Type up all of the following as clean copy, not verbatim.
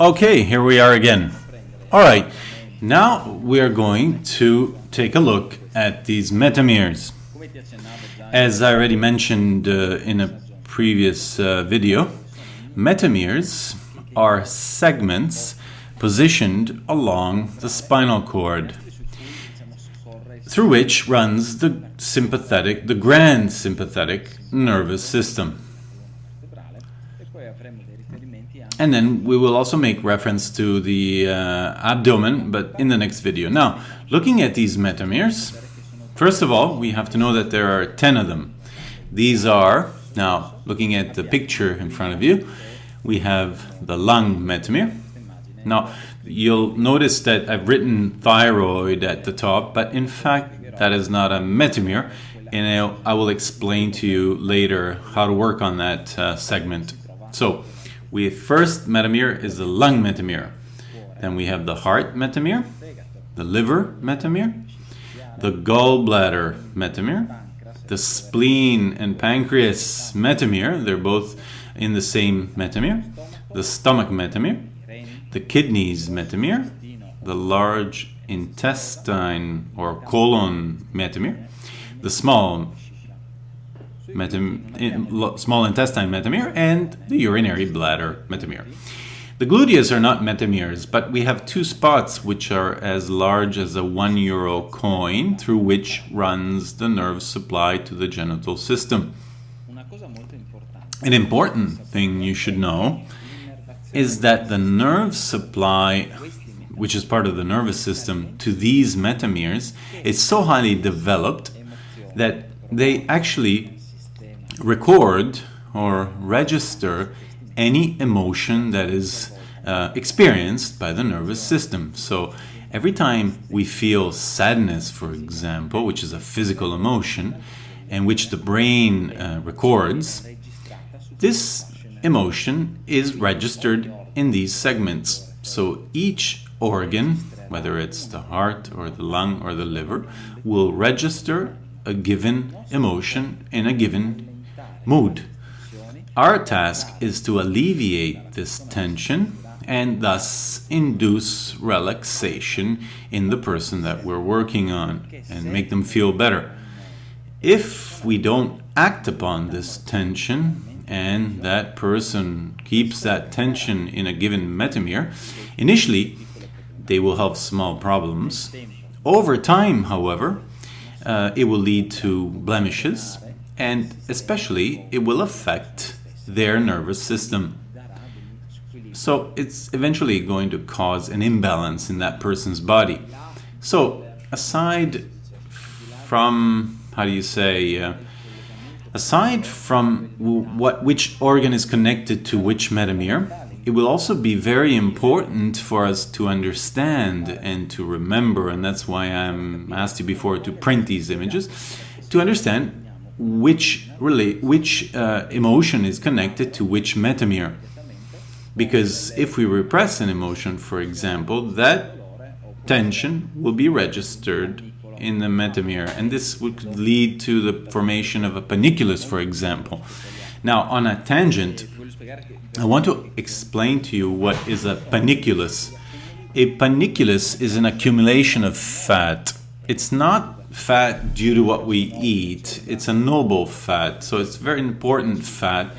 Okay, here we are again. All right, now we are going to take a look at these metameres. As I already mentioned in a previous video, metameres are segments positioned along the spinal cord, through which runs the grand sympathetic nervous system. And then we will also make reference to the abdomen, but in the next video. Now, looking at these metameres, first of all, we have to know that there are 10 of them. These are, now looking at the picture in front of you, we have the lung metamere. Now, you'll notice that I've written thyroid at the top, but in fact, that is not a metamere, and I will explain to you later how to work on that segment. So, first metamere is the lung metamere. Then we have the heart metamere, the liver metamere, the gallbladder metamere, the spleen and pancreas metamere, they're both in the same metamere, the stomach metamere, the kidneys metamere, the large intestine or colon metamere, the small intestine metamere, and the urinary bladder metamere. The gluteus are not metameres, but we have two spots which are as large as a €1 coin, through which runs the nerve supply to the genital system. An important thing you should know is that the nerve supply, which is part of the nervous system, to these metameres is so highly developed that they actually record or register any emotion that is experienced by the nervous system. So every time we feel sadness, for example, which is a physical emotion and which the brain records, this emotion is registered in these segments. So each organ, whether it's the heart or the lung or the liver, will register a given emotion in a given mood. Our task is to alleviate this tension and thus induce relaxation in the person that we're working on and make them feel better. If we don't act upon this tension and that person keeps that tension in a given metamere, initially they will have small problems. Over time, however, it will lead to blemishes, and especially it will affect their nervous system. So it's eventually going to cause an imbalance in that person's body. So aside from, aside from which organ is connected to which metamere, it will also be very important for us to understand and to remember, and that's why I asked you before to print these images, to understand which emotion is connected to which metamere. Because if we repress an emotion, for example, that tension will be registered in the metamere, and this would lead to the formation of a paniculus, for example. Now, on a tangent, I want to explain to you what is a paniculus. A paniculus is an accumulation of fat. It's not fat due to what we eat. It's a noble fat, so it's very important fat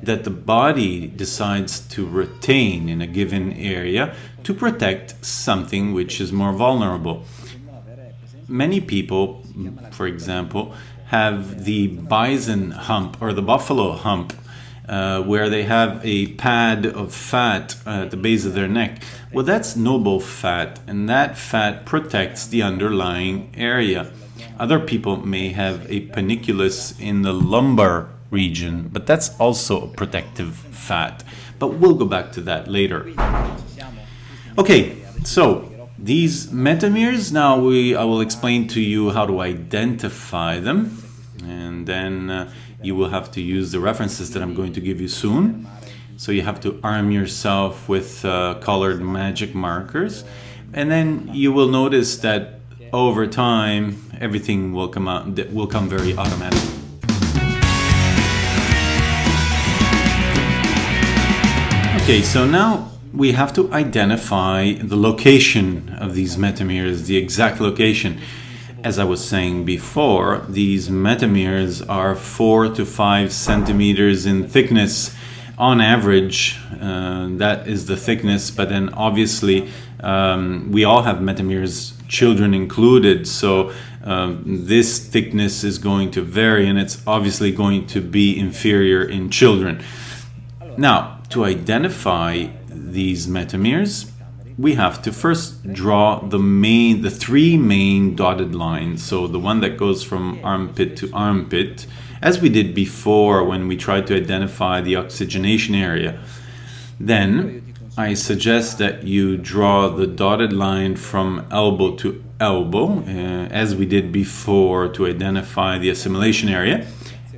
that the body decides to retain in a given area to protect something which is more vulnerable. Many people, for example, have the bison hump or the buffalo hump, where they have a pad of fat at the base of their neck. Well, that's noble fat, and that fat protects the underlying area. Other people may have a paniculus in the lumbar region, but that's also a protective fat. But we'll go back to that later. Okay, so these metameres, now I will explain to you how to identify them, and then you will have to use the references that I'm going to give you soon. So you have to arm yourself with colored magic markers, and then you will notice that over time everything will come very automatically. Okay, so now we have to identify the location of these metameres, the exact location. As I was saying before, these metameres are 4 to 5 centimeters in thickness on average. That is the thickness, but then obviously we all have metameres, children included, so this thickness is going to vary, and it's obviously going to be inferior in children. Now, to identify these metameres, we have to first draw the three main dotted lines. So the one that goes from armpit to armpit, as we did before when we tried to identify the oxygenation area. Then I suggest that you draw the dotted line from elbow to elbow, as we did before, to identify the assimilation area,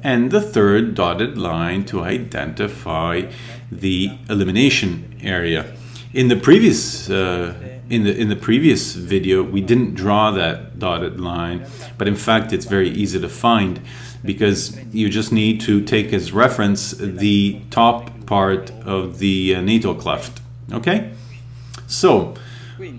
and the third dotted line to identify the elimination area. In the previous in the previous video, we didn't draw that dotted line, but in fact it's very easy to find, because you just need to take as reference the top part of the natal cleft. Okay, so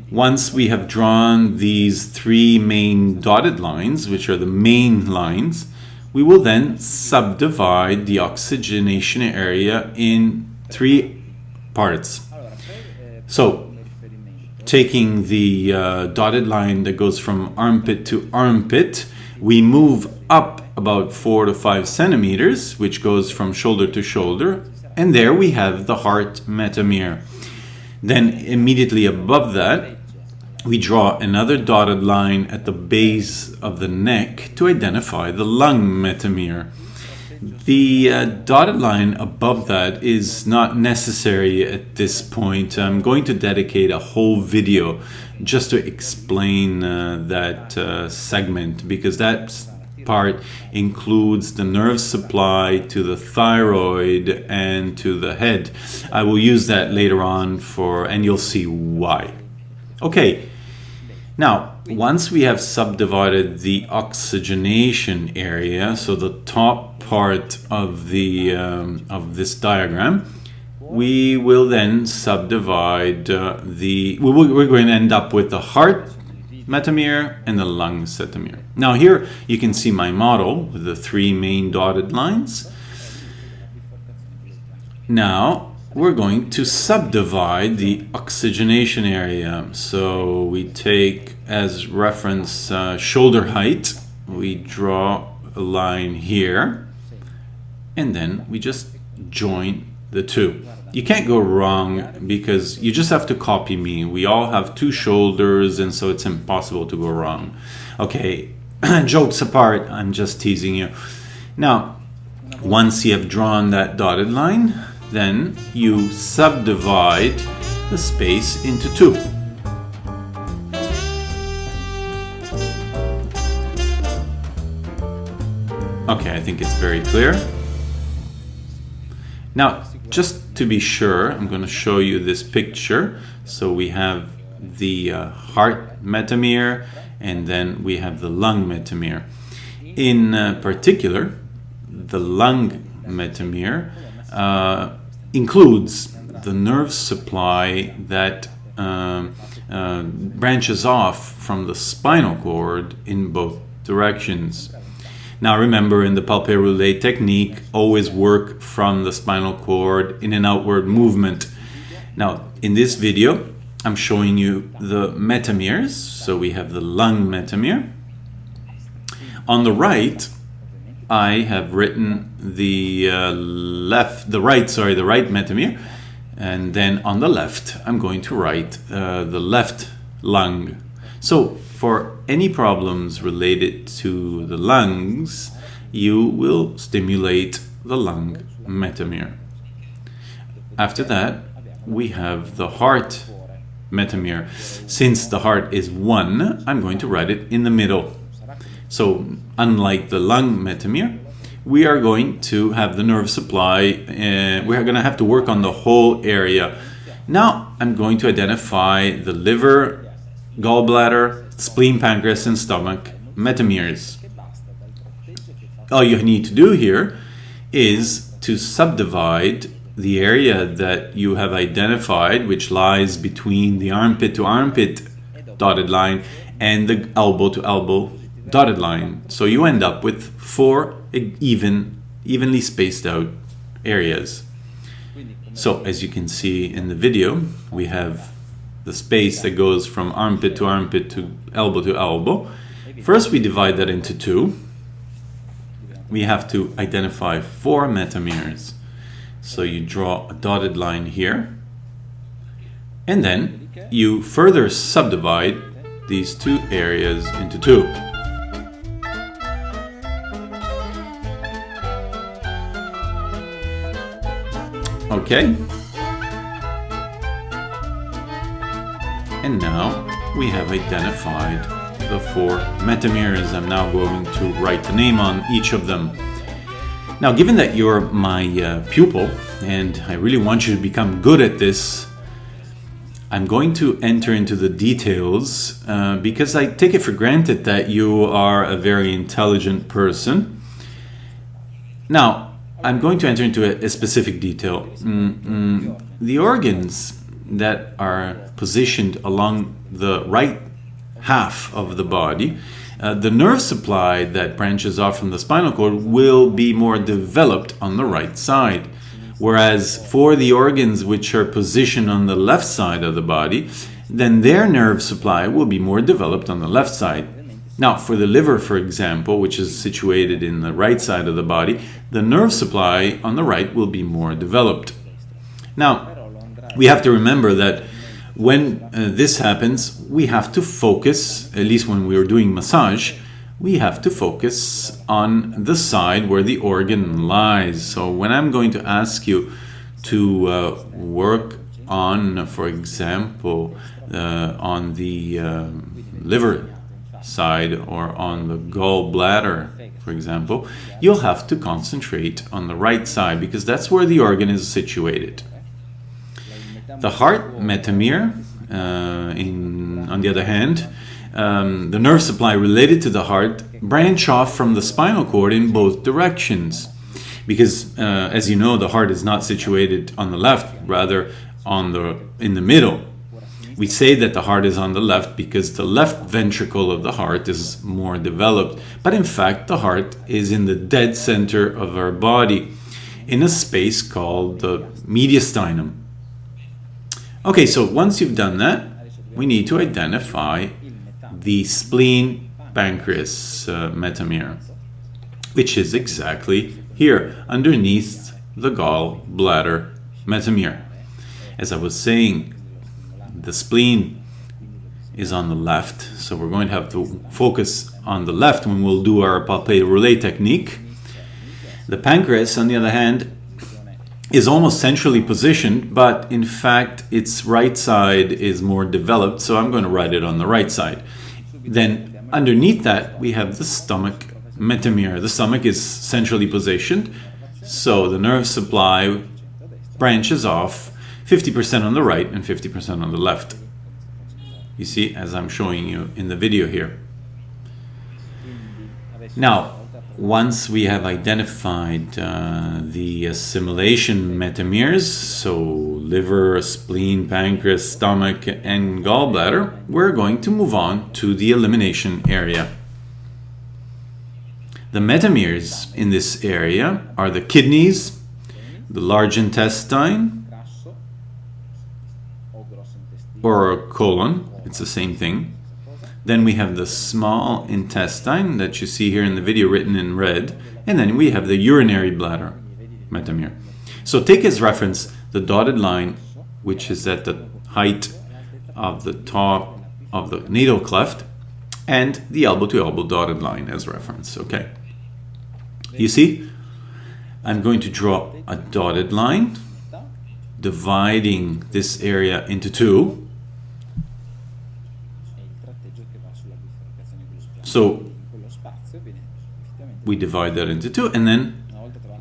once we have drawn these three main dotted lines, which are the main lines, we will then subdivide the oxygenation area in three parts. So, taking the dotted line that goes from armpit to armpit, we move up about 4 to 5 centimeters, which goes from shoulder to shoulder, and there we have the heart metamere. Then immediately above that, we draw another dotted line at the base of the neck to identify the lung metamere. The dotted line above that is not necessary at this point. I'm going to dedicate a whole video just to explain that segment, because that part includes the nerve supply to the thyroid and to the head. I will use that later on and you'll see why. Okay, now once we have subdivided the oxygenation area, so the top part of the of this diagram, we will then subdivide we're going to end up with the heart metamere and the lung metamere. Now here you can see my model with the three main dotted lines. Now we're going to subdivide the oxygenation area. So we take as reference shoulder height, we draw a line here, and then we just join the two. You can't go wrong, because you just have to copy me. We all have two shoulders, and so it's impossible to go wrong. Okay, jokes apart, I'm just teasing you. Now, once you have drawn that dotted line, then you subdivide the space into two. Okay, I think it's very clear. Now, just to be sure, I'm going to show you this picture. So we have the heart metamere, and then we have the lung metamere. In particular, the lung metamere includes the nerve supply that branches off from the spinal cord in both directions. Now remember, in the palpé roulé technique, always work from the spinal cord in an outward movement. Now in this video, I'm showing you the metameres. So we have the lung metamere. On the right, I have written the right metamere, and then on the left I'm going to write the left lung. So for any problems related to the lungs, you will stimulate the lung metamere. After that, we have the heart metamere. Since the heart is 1, I'm going to write it in the middle. So unlike the lung metamere, we are going to have the nerve supply, we are going to have to work on the whole area. Now I'm going to identify the liver, gallbladder, spleen, pancreas, and stomach metameres. All you need to do here is to subdivide the area that you have identified, which lies between the armpit to armpit dotted line and the elbow to elbow dotted line. So you end up with 4 evenly spaced out areas. So as you can see in the video, we have the space that goes from armpit to armpit to elbow. First we divide that into 2. We have to identify 4 metameres. So you draw a dotted line here, and then you further subdivide these 2 areas into 2. Okay. And now we have identified the 4 metameres. I'm now going to write the name on each of them. Now, given that you're my pupil and I really want you to become good at this, I'm going to enter into the details because I take it for granted that you are a very intelligent person. Now, I'm going to enter into a specific detail. The organs that are positioned along the right half of the body, the nerve supply that branches off from the spinal cord will be more developed on the right side. Whereas for the organs which are positioned on the left side of the body, then their nerve supply will be more developed on the left side. Now, for the liver, for example, which is situated in the right side of the body, the nerve supply on the right will be more developed. Now, we have to remember that when this happens, we have to focus, at least when we are doing massage, we have to focus on the side where the organ lies. So when I'm going to ask you to work on, for example, on the liver side or on the gallbladder, for example, you'll have to concentrate on the right side because that's where the organ is situated. The heart metamere, on the other hand, the nerve supply related to the heart branch off from the spinal cord in both directions because, as you know, the heart is not situated on the left, rather in the middle. We say that the heart is on the left because the left ventricle of the heart is more developed, but in fact the heart is in the dead center of our body in a space called the mediastinum. Okay, so once you've done that, we need to identify the spleen pancreas metamere, which is exactly here underneath the gallbladder metamere. As I was saying, the spleen is on the left, so we're going to have to focus on the left when we'll do our palpate roulet technique. The pancreas, on the other hand, is almost centrally positioned, but in fact its right side is more developed, so I'm going to write it on the right side. Then underneath that we have the stomach metamere. The stomach is centrally positioned, so the nerve supply branches off 50% on the right and 50% on the left. You see, as I'm showing you in the video here. Now, once we have identified the assimilation metameres, so liver, spleen, pancreas, stomach, and gallbladder, we're going to move on to the elimination area. The metameres in this area are the kidneys, the large intestine, or colon, it's the same thing. Then we have the small intestine that you see here in the video written in red, and then we have the urinary bladder metamere. So take as reference the dotted line, which is at the height of the top of the natal cleft, and the elbow to elbow dotted line as reference, okay? You see, I'm going to draw a dotted line dividing this area into 2. So we divide that into 2, and then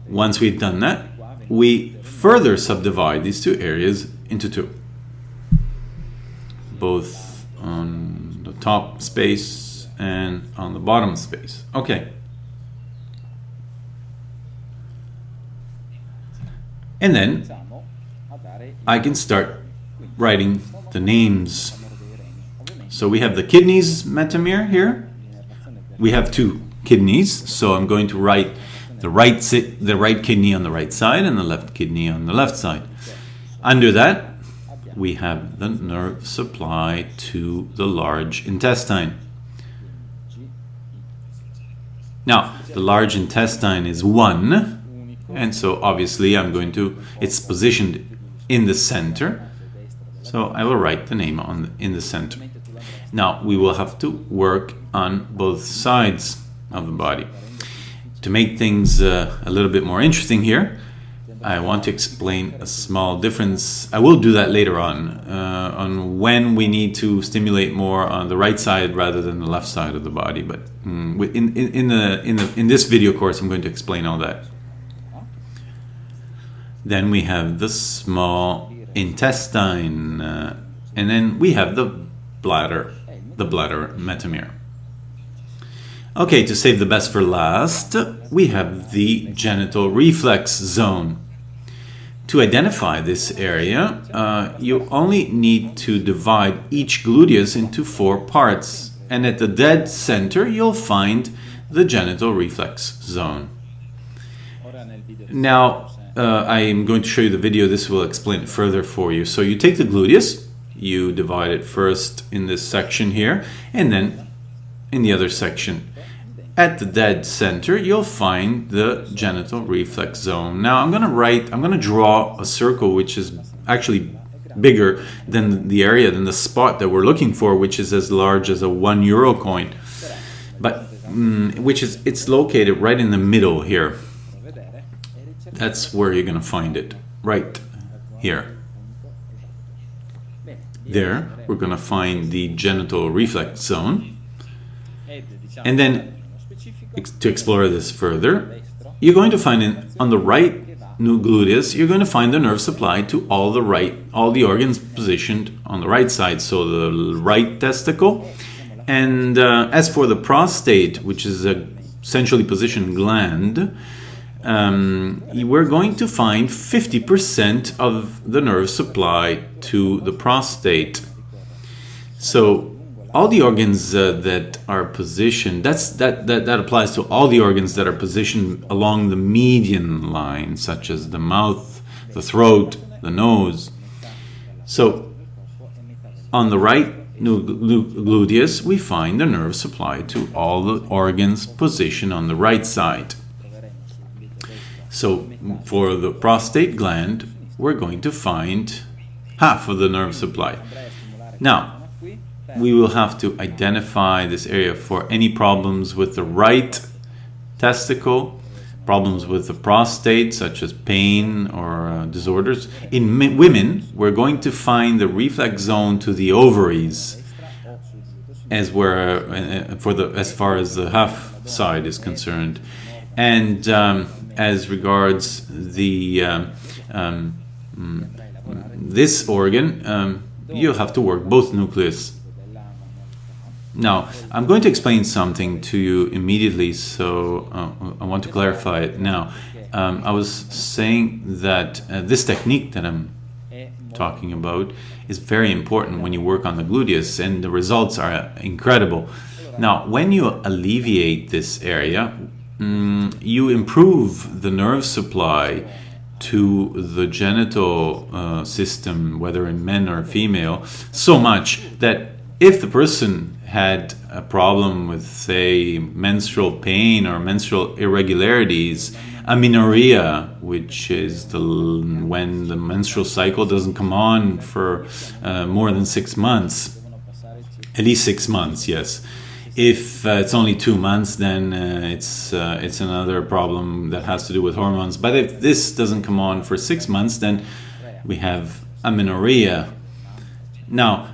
once we've done that, we further subdivide these 2 areas into 2, both on the top space and on the bottom space. Okay. And then I can start writing the names. So we have the kidneys metamere here. We have two kidneys, so I'm going to write the right kidney on the right side and the left kidney on the left side. Under that, we have the nerve supply to the large intestine. Now, the large intestine is 1, and so obviously it's positioned in the center, so I will write the name in the center. Now, we will have to work on both sides of the body. To make things a little bit more interesting here, I want to explain a small difference. I will do that later on when we need to stimulate more on the right side rather than the left side of the body. But in this video course, I'm going to explain all that. Then we have the small intestine, and then we have the bladder metamere. Okay, to save the best for last, we have the genital reflex zone. To identify this area, you only need to divide each gluteus into 4 parts, and at the dead center you'll find the genital reflex zone. Now, I am going to show you the video. This will explain it further for you. So you take the gluteus, you divide it first in this section here, and then in the other section. At the dead center, you'll find the genital reflex zone. Now I'm going to draw a circle which is actually bigger than the spot that we're looking for, which is as large as a €1 coin, but it's located right in the middle here. That's where you're going to find it, right here. There, we're going to find the genital reflex zone. And then, to explore this further, you're going to find on the right gluteus, you're going to find the nerve supply to all the organs positioned on the right side. So the right testicle. And as for the prostate, which is a centrally positioned gland, we're going to find 50% of the nerve supply to the prostate. So all the organs that are positioned, that applies to all the organs that are positioned along the median line, such as the mouth, the throat, the nose. So on the right gluteus, we find the nerve supply to all the organs positioned on the right side. So for the prostate gland, we're going to find half of the nerve supply. Now, we will have to identify this area for any problems with the right testicle, problems with the prostate, such as pain or disorders. In women, we're going to find the reflex zone to the ovaries, as far as the half side is concerned. And as regards the this organ, you'll have to work both nucleus. Now, I'm going to explain something to you immediately, so I want to clarify it now. I was saying that this technique that I'm talking about is very important when you work on the gluteus, and the results are incredible. Now, when you alleviate this area, you improve the nerve supply to the genital system, whether in men or female, so much that if the person had a problem with, say, menstrual pain or menstrual irregularities, amenorrhea, which is when the menstrual cycle doesn't come on for more than 6 months, at least 6 months, yes. If it's only 2 months, then it's another problem that has to do with hormones. But if this doesn't come on for 6 months, then we have amenorrhea. Now,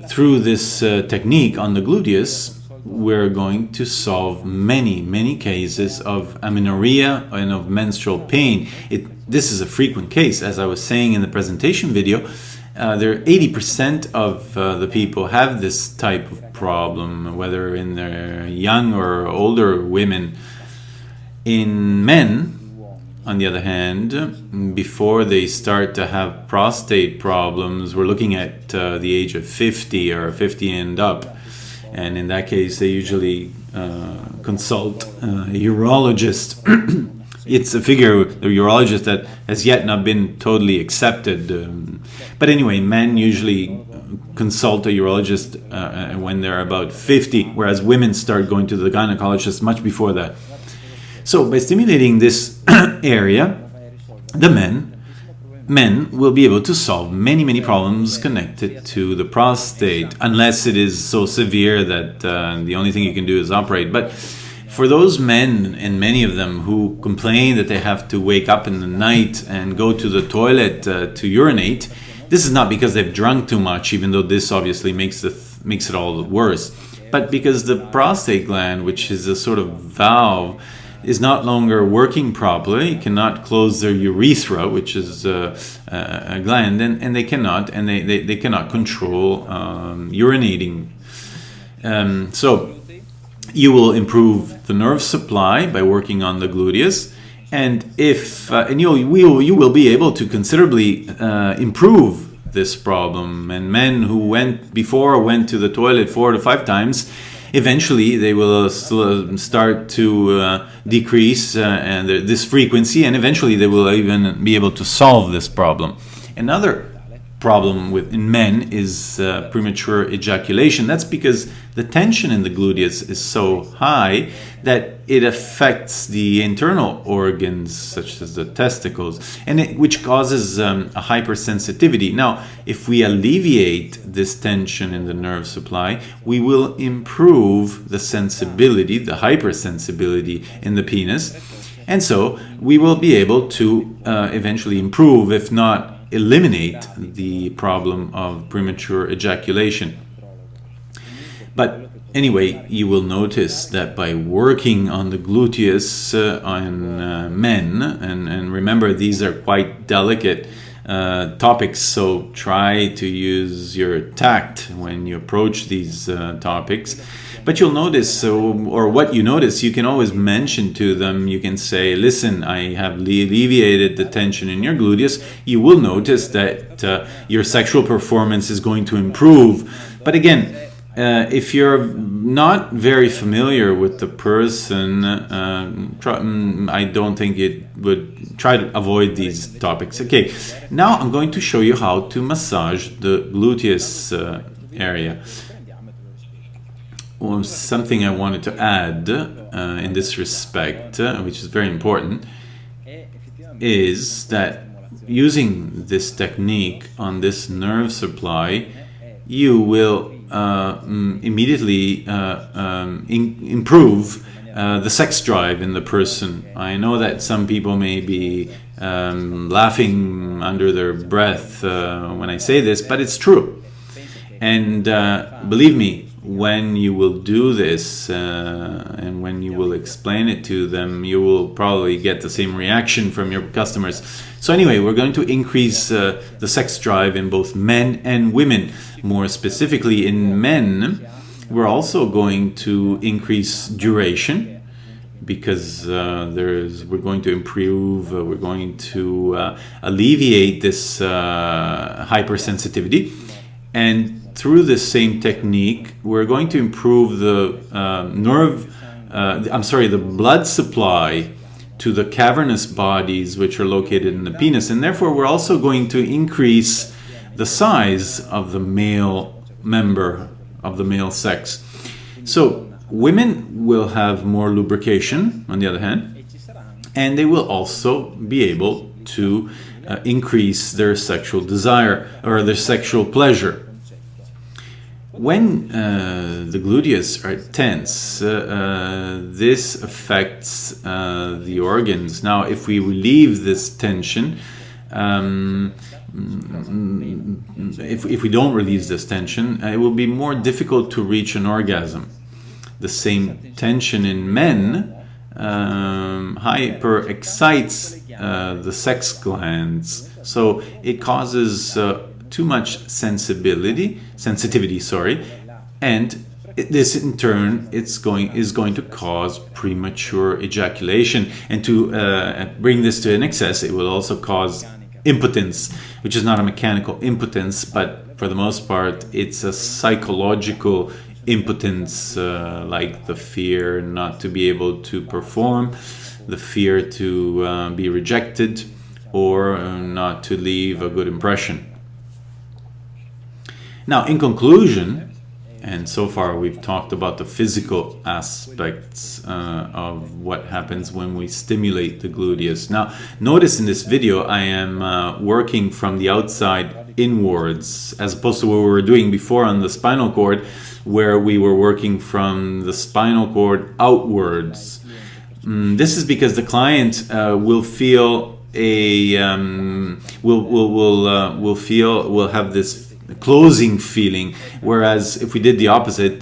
through this technique on the gluteus, we're going to solve many cases of amenorrhea and of menstrual pain. This is a frequent case, as I was saying in the presentation video. 80% of the people have this type of problem, whether in their young or older women. In men, on the other hand, before they start to have prostate problems, we're looking at the age of 50 or 50 and up. And in that case, they usually consult a urologist. It's a figure, the urologist, that has yet not been totally accepted. But anyway, men usually consult a urologist when they're about 50, whereas women start going to the gynecologist much before that. So by stimulating this area, the men will be able to solve many problems connected to the prostate, unless it is so severe that the only thing you can do is operate. But for those men, and many of them, who complain that they have to wake up in the night and go to the toilet to urinate, this is not because they've drunk too much, even though this obviously makes it all worse, but because the prostate gland, which is a sort of valve, is not longer working properly. It cannot close their urethra, which is a gland, and they cannot control urinating. So you will improve the nerve supply by working on the gluteus, and you will be able to considerably improve this problem. And men who went to the toilet 4 to 5 times, eventually they will start to decrease this frequency, and eventually they will even be able to solve this problem. Another problem in men is premature ejaculation. That's because the tension in the gluteus is so high that it affects the internal organs, such as the testicles, which causes a hypersensitivity. Now, if we alleviate this tension in the nerve supply, we will improve the sensibility, the hypersensibility in the penis, and so we will be able to eventually improve, if not eliminate, the problem of premature ejaculation. But anyway, you will notice that by working on the gluteus on men, and remember, these are quite delicate topics, so try to use your tact when you approach these topics. But you'll notice, or what you notice, you can always mention to them. You can say, listen, I have alleviated the tension in your gluteus. You will notice that your sexual performance is going to improve. But again, if you're not very familiar with the person, I don't think it would try to avoid these topics. Okay, now I'm going to show you how to massage the gluteus area. Well, something I wanted to add in this respect, which is very important, is that using this technique on this nerve supply, you will immediately improve the sex drive in the person. I know that some people may be laughing under their breath when I say this, but it's true. And believe me, when you will do this and when you will explain it to them, you will probably get the same reaction from your customers. So anyway, we're going to increase the sex drive in both men and women. More specifically, in men, we're also going to increase duration, because we're going to improve, we're going to alleviate this hypersensitivity. And through this same technique, we're going to improve the the blood supply to the cavernous bodies which are located in the penis, and therefore we're also going to increase the size of the male member of the male sex. So women will have more lubrication, on the other hand, and they will also be able to increase their sexual desire or their sexual pleasure. When the gluteus are tense, this affects the organs. Now, if we relieve this tension, if we don't release this tension, it will be more difficult to reach an orgasm. The same tension in men hyper excites the sex glands, so it causes too much sensitivity, and this in turn is going to cause premature ejaculation, and to bring this to an excess, it will also cause impotence, which is not a mechanical impotence, but for the most part it's a psychological impotence, like the fear not to be able to perform, the fear to be rejected, or not to leave a good impression. Now, in conclusion, and so far we've talked about the physical aspects of what happens when we stimulate the gluteus. Now, notice in this video I am working from the outside inwards, as opposed to what we were doing before on the spinal cord, where we were working from the spinal cord outwards. This is because the client will feel will have this closing feeling, whereas if we did the opposite,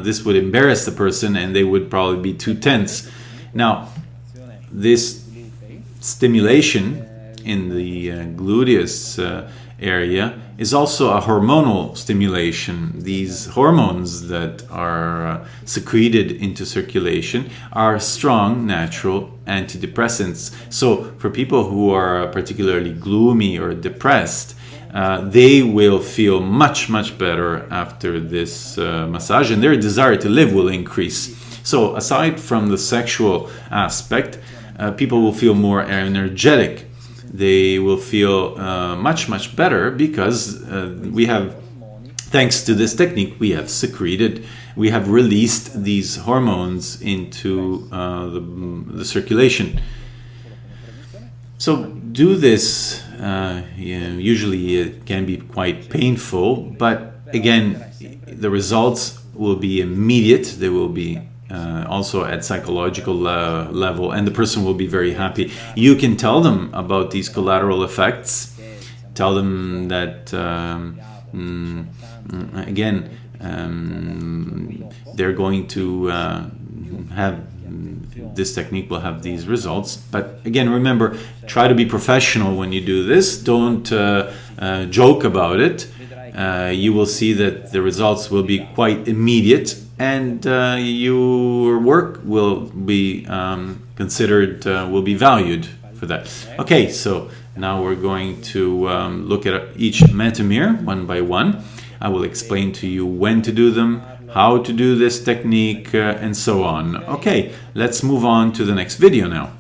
this would embarrass the person and they would probably be too tense. Now, this stimulation in the gluteus area is also a hormonal stimulation. These hormones that are secreted into circulation are strong natural antidepressants. So for people who are particularly gloomy or depressed, they will feel much better after this massage, and their desire to live will increase. So aside from the sexual aspect, people will feel more energetic. They will feel much better because we have, thanks to this technique, we have released these hormones into the circulation. So do this. Usually it can be quite painful, but again, the results will be immediate. They will be also at psychological level, and the person will be very happy. You can tell them about these collateral effects. Tell them that again, they're going to have this technique will have these results. But again, remember, try to be professional when you do this. Don't joke about it. You will see that the results will be quite immediate, and your work will be considered, will be valued for that. Okay, so now we're going to look at each metamere one by one. I will explain to you when to do them, how to do this technique, and so on. Okay, let's move on to the next video now.